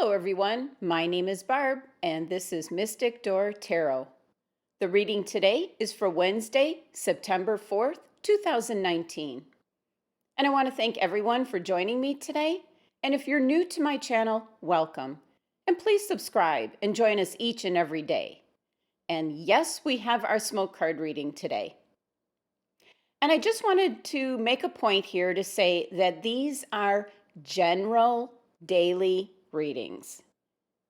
Hello, everyone. My name is Barb, and this is Mystic Door Tarot. The reading today is for Wednesday, September 4th, 2019. And I want to thank everyone for joining me today. And if you're new to my channel, welcome. And please subscribe and join us each and every day. And yes, we have our smoke card reading today. And I just wanted to make a point here to say that these are general daily readings.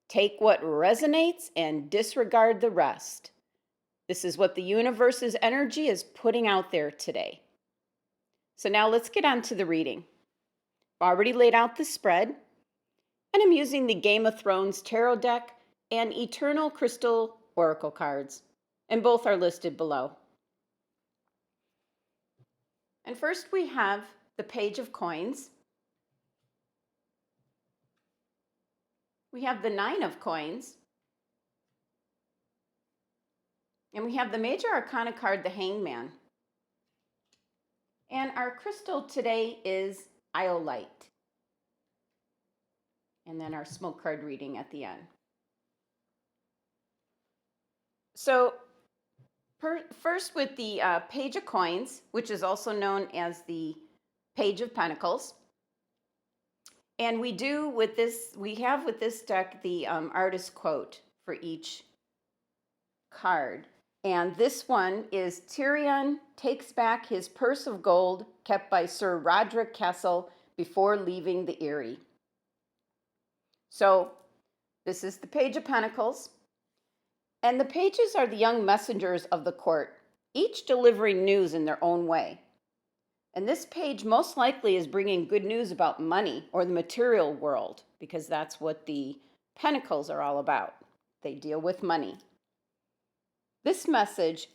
Take what resonates and disregard the rest. This is what the universe's energy is putting out there today. So now let's get on to the reading. I've already laid out the spread, and I'm using the Game of Thrones tarot deck and Eternal Crystal Oracle cards, and both are listed below. And first we have the Page of Coins. We have the Nine of Coins. And we have the Major Arcana card, the Hangman. And our crystal today is Iolite. And then our smoke card reading at the end. So first with the Page of Coins, which is also known as the Page of Pentacles. And we have with this deck the artist quote for each card. And this one is Tyrion takes back his purse of gold kept by Sir Roderick Castle before leaving the Eyrie. So this is the Page of Pentacles. And the pages are the young messengers of the court, each delivering news in their own way. And this page most likely is bringing good news about money or the material world, because that's what the Pentacles are all about. They deal with money. This message,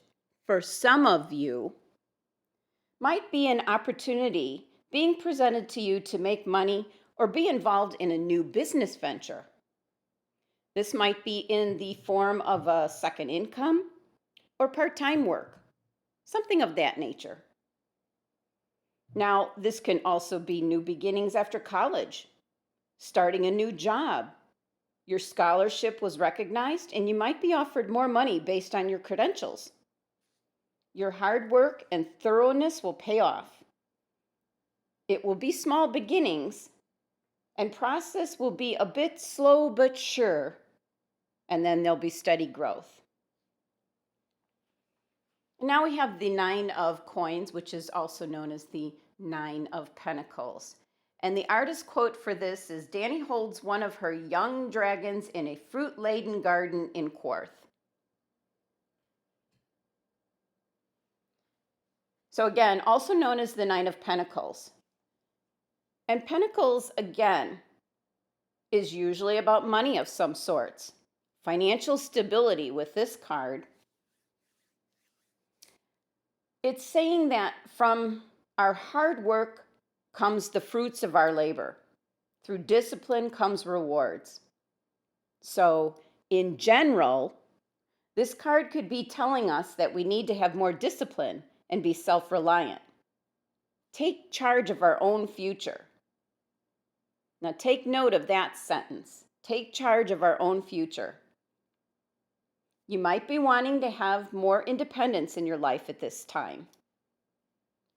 for some of you, might be an opportunity being presented to you to make money or be involved in a new business venture. This might be in the form of a second income or part-time work, something of that nature. Now, this can also be new beginnings after college, starting a new job. Your scholarship was recognized, and you might be offered more money based on your credentials. Your hard work and thoroughness will pay off. It will be small beginnings, and process will be a bit slow but sure, and then there'll be steady growth. Now we have the Nine of Coins, which is also known as the Nine of Pentacles. And the artist quote for this is, Dani holds one of her young dragons in a fruit-laden garden in Quarth. So again, also known as the Nine of Pentacles. And Pentacles, again, is usually about money of some sorts. Financial stability with this card. It's saying that from our hard work comes the fruits of our labor. Through discipline comes rewards. So, in general, this card could be telling us that we need to have more discipline and be self-reliant. Take charge of our own future. Now, take note of that sentence. Take charge of our own future. You might be wanting to have more independence in your life at this time.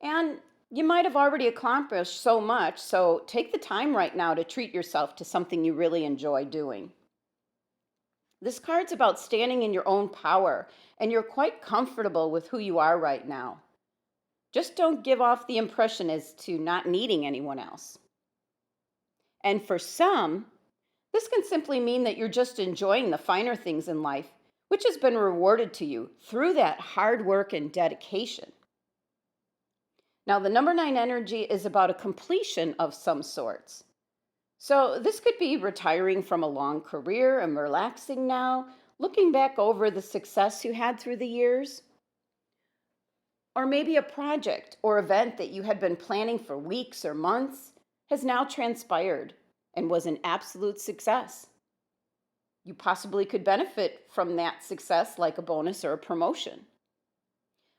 And you might have already accomplished so much, so take the time right now to treat yourself to something you really enjoy doing. This card's about standing in your own power, and you're quite comfortable with who you are right now. Just don't give off the impression as to not needing anyone else. And for some, this can simply mean that you're just enjoying the finer things in life, which has been rewarded to you through that hard work and dedication. Now, the number 9 energy is about a completion of some sorts. So this could be retiring from a long career and relaxing now, looking back over the success you had through the years. Or maybe a project or event that you had been planning for weeks or months has now transpired and was an absolute success. You possibly could benefit from that success like a bonus or a promotion.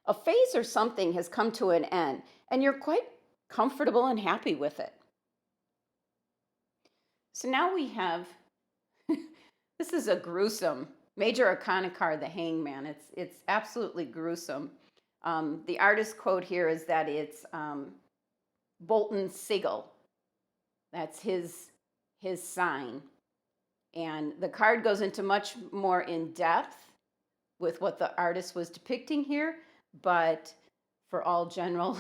A phase or something has come to an end, and you're quite comfortable and happy with it. So now we have This is a gruesome major arcana card, the Hangman. It's absolutely gruesome. The artist quote here is that it's Bolton Sigil. That's his sign. And the card goes into much more in depth with what the artist was depicting here, but for all general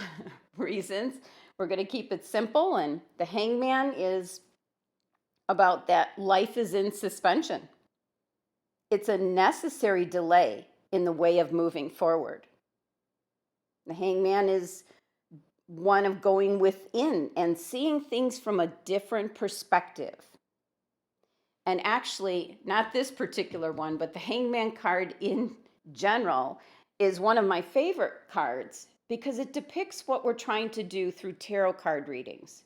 reasons, we're going to keep it simple. And the Hangman is about that life is in suspension. It's a necessary delay in the way of moving forward. The Hangman is one of going within and seeing things from a different perspective. And actually, not this particular one, but the Hangman card in general is one of my favorite cards because it depicts what we're trying to do through tarot card readings.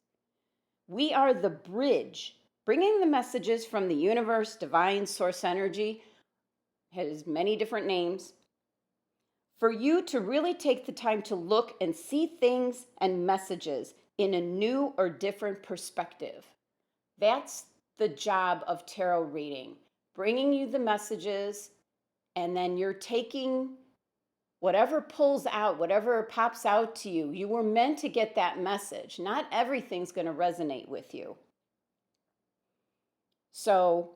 We are the bridge, bringing the messages from the universe, divine, source energy, has many different names, for you to really take the time to look and see things and messages in a new or different perspective. That's the job of tarot reading, bringing you the messages, and then you're taking whatever pulls out, whatever pops out to you. You were meant to get that message. Not everything's going to resonate with you. So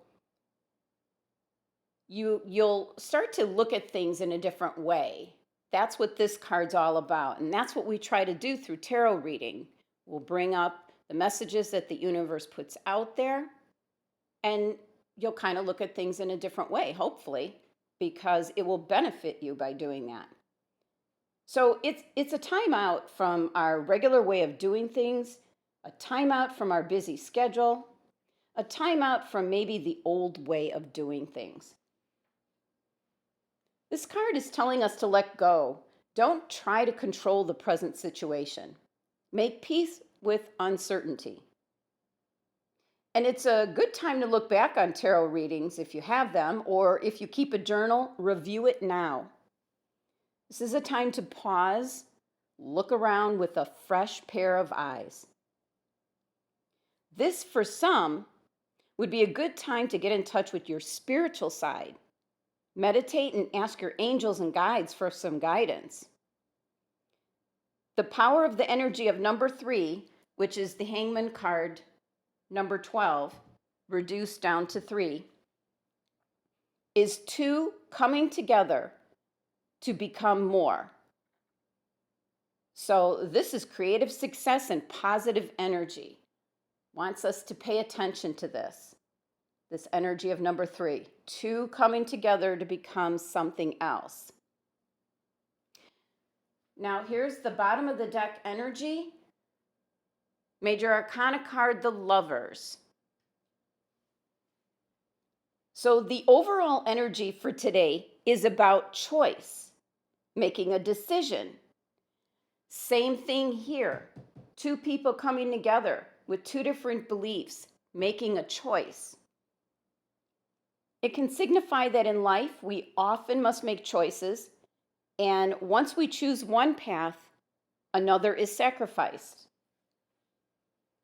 you'll start to look at things in a different way. That's what this card's all about. And that's what we try to do through tarot reading. We'll bring up the messages that the universe puts out there, and you'll kind of look at things in a different way, hopefully, because it will benefit you by doing that. So it's a timeout from our regular way of doing things, a timeout from our busy schedule, a timeout from maybe the old way of doing things. This card is telling us to let go. Don't try to control the present situation. Make peace with uncertainty. And it's a good time to look back on tarot readings if you have them, or if you keep a journal, review it now. This is a time to pause, look around with a fresh pair of eyes. This, for some, would be a good time to get in touch with your spiritual side. Meditate and ask your angels and guides for some guidance. The power of the energy of number 3, which is the Hangman card, number 12, reduced down to 3, is 2 coming together to become more. So this is creative success and positive energy. Wants us to pay attention to this energy of number 3, 2 coming together to become something else. Now here's the bottom of the deck energy. Major Arcana card, the Lovers. So the overall energy for today is about choice, making a decision. Same thing here. 2 people coming together with 2 different beliefs, making a choice. It can signify that in life we often must make choices, and once we choose one path, another is sacrificed.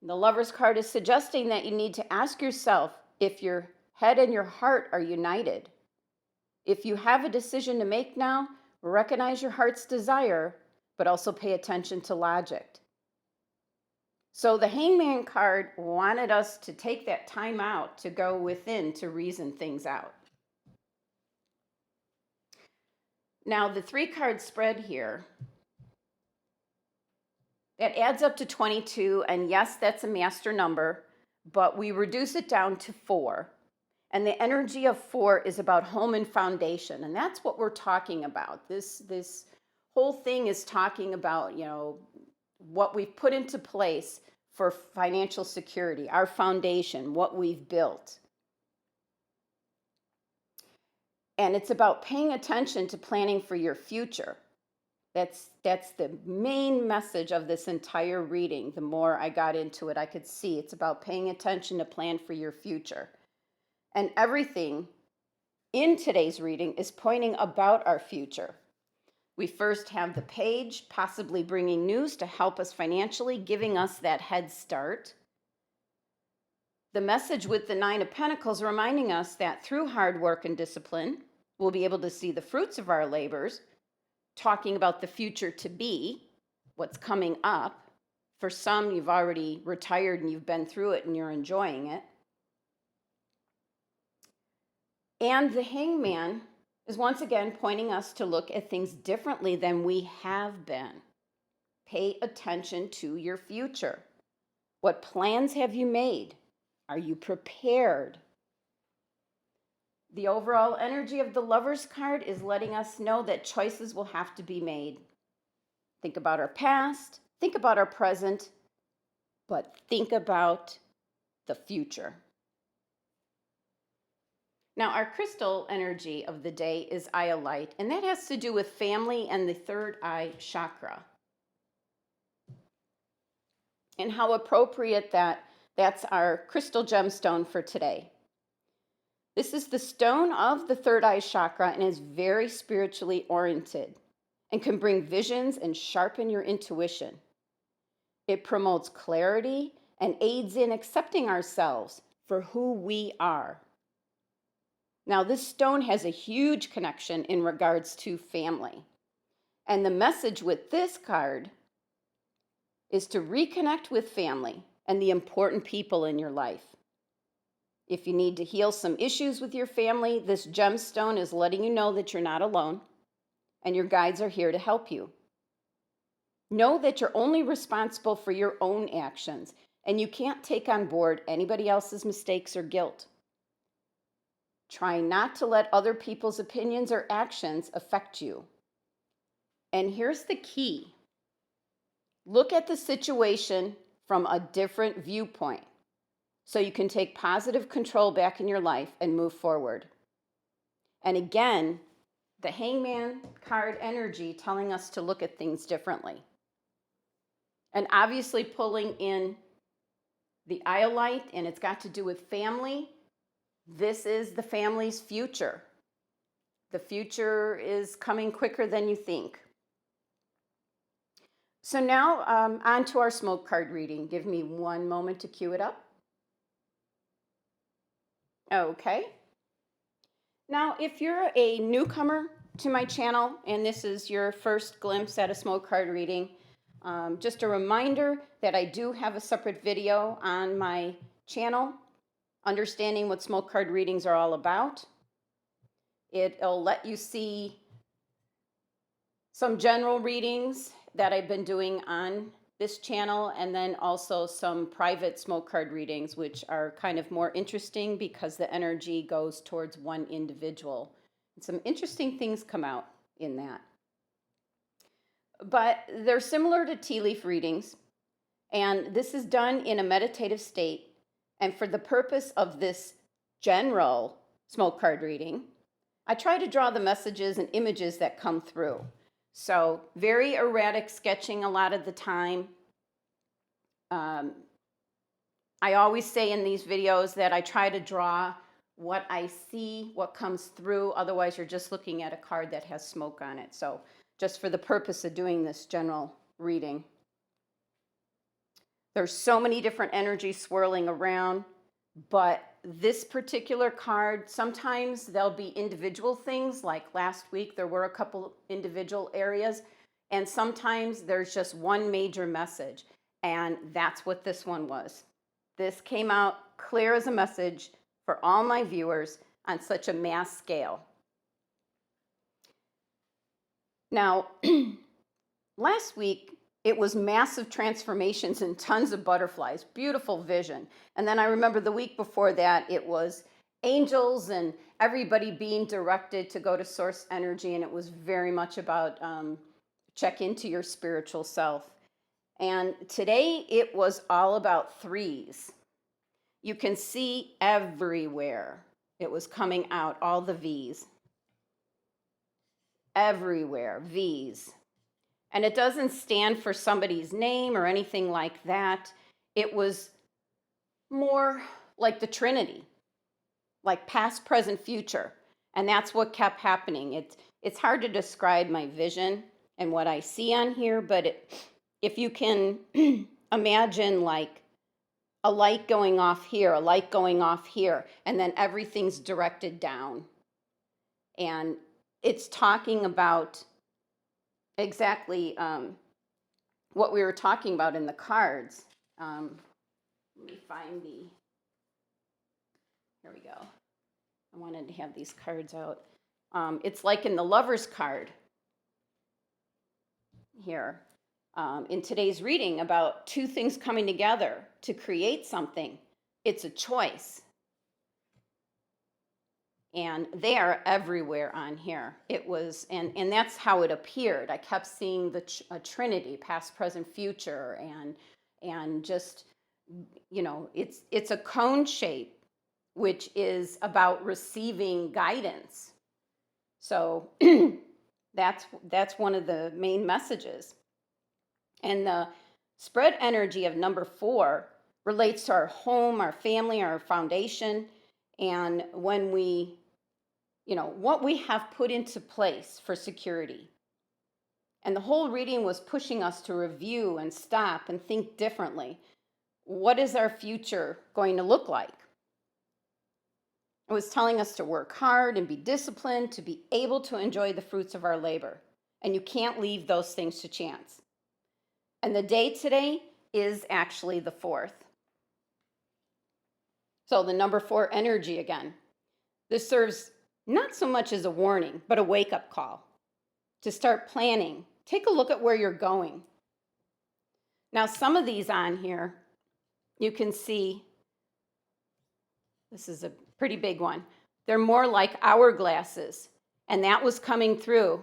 The Lover's card is suggesting that you need to ask yourself if your head and your heart are united. If you have a decision to make now, recognize your heart's desire, but also pay attention to logic. So the Hangman card wanted us to take that time out to go within to reason things out. Now the 3-card spread here, that adds up to 22, and yes, that's a master number, but we reduce it down to 4. And the energy of 4 is about home and foundation, and that's what we're talking about. This whole thing is talking about, what we've put into place for financial security, our foundation, what we've built. And it's about paying attention to planning for your future. That's the main message of this entire reading. The more I got into it, I could see it's about paying attention to plan for your future. And everything in today's reading is pointing about our future. We first have the Page, possibly bringing news to help us financially, giving us that head start. The message with the Nine of Pentacles reminding us that through hard work and discipline, we'll be able to see the fruits of our labors, talking about the future to be, what's coming up. For some, you've already retired and you've been through it and you're enjoying it. And the Hangman is once again pointing us to look at things differently than we have been. Pay attention to your future. What plans have you made? Are you prepared? The overall energy of the Lover's card is letting us know that choices will have to be made. Think about our past, think about our present, but think about the future. Now, our crystal energy of the day is iolite, and that has to do with family and the third eye chakra. And how appropriate that's our crystal gemstone for today. This is the stone of the third eye chakra and is very spiritually oriented and can bring visions and sharpen your intuition. It promotes clarity and aids in accepting ourselves for who we are. Now, this stone has a huge connection in regards to family. And the message with this card is to reconnect with family and the important people in your life. If you need to heal some issues with your family, this gemstone is letting you know that you're not alone and your guides are here to help you. Know that you're only responsible for your own actions and you can't take on board anybody else's mistakes or guilt. Try not to let other people's opinions or actions affect you. And here's the key. Look at the situation from a different viewpoint so you can take positive control back in your life and move forward. And again, the Hangman card energy telling us to look at things differently. And obviously pulling in the iolite, and it's got to do with family. This is the family's future. The future is coming quicker than you think. So now on to our smoke card reading. Give me one moment to cue it up. Okay. Now, if you're a newcomer to my channel and this is your first glimpse at a smoke card reading, just a reminder that I do have a separate video on my channel, understanding what smoke card readings are all about. It'll let you see some general readings that I've been doing on this channel, and then also some private smoke card readings, which are kind of more interesting because the energy goes towards one individual. And some interesting things come out in that. But they're similar to tea leaf readings, and this is done in a meditative state. And for the purpose of this general smoke card reading, I try to draw the messages and images that come through. So very erratic sketching a lot of the time. I always say in these videos that I try to draw what I see, what comes through. Otherwise, you're just looking at a card that has smoke on it. So just for the purpose of doing this general reading. There's so many different energies swirling around, but this particular card, sometimes there'll be individual things, like last week there were a couple individual areas, and sometimes there's just one major message, and that's what this one was. This came out clear as a message for all my viewers on such a mass scale. Now, last week, it was massive transformations and tons of butterflies, beautiful vision. And then I remember the week before that, it was angels and everybody being directed to go to source energy. And it was very much about check into your spiritual self. And today it was all about threes. You can see everywhere it was coming out, all the V's. Everywhere, V's. And it doesn't stand for somebody's name or anything like that. It was more like the Trinity, like past, present, future. And that's what kept happening. It's hard to describe my vision and what I see on here, but if you can imagine like a light going off here, a light going off here, and then everything's directed down. And it's talking about exactly what we were talking about in the cards. Let me find here we go. I wanted to have these cards out. It's like in the Lover's card here in today's reading about two things coming together to create something. It's a choice. And they are everywhere on here. It was, and that's how it appeared. I kept seeing a trinity, past, present, future, and just, it's a cone shape, which is about receiving guidance. So that's one of the main messages. And the spread energy of number 4 relates to our home, our family, our foundation, and when we, what we have put into place for security. And the whole reading was pushing us to review and stop and think differently. What is our future going to look like? It was telling us to work hard and be disciplined to be able to enjoy the fruits of our labor. And you can't leave those things to chance. And the day today is actually the 4th. So the number 4 energy again. This serves not so much as a warning, but a wake-up call to start planning. Take a look at where you're going. Now, some of these on here, you can see, this is a pretty big one. They're more like hourglasses, and that was coming through.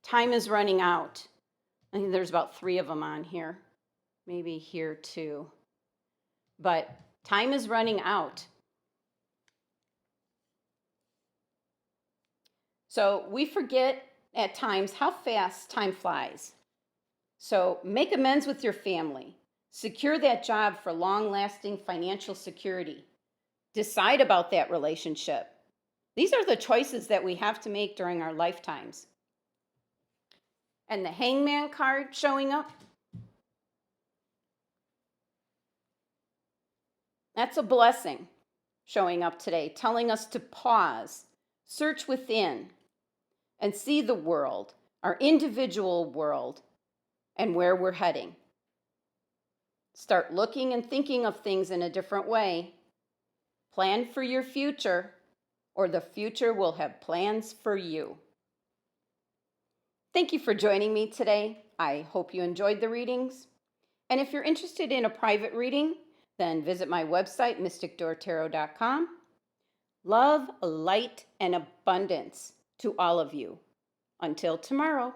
Time is running out. I think there's about 3 of them on here, maybe here too. But time is running out. So we forget at times how fast time flies. So make amends with your family. Secure that job for long-lasting financial security. Decide about that relationship. These are the choices that we have to make during our lifetimes. And the Hangman card showing up, that's a blessing showing up today, telling us to pause, search within, and see the world, our individual world, and where we're heading. Start looking and thinking of things in a different way. Plan for your future, or the future will have plans for you. Thank you for joining me today. I hope you enjoyed the readings. And if you're interested in a private reading, then visit my website, mysticdoortarot.com. Love, light, and abundance to all of you. Until tomorrow.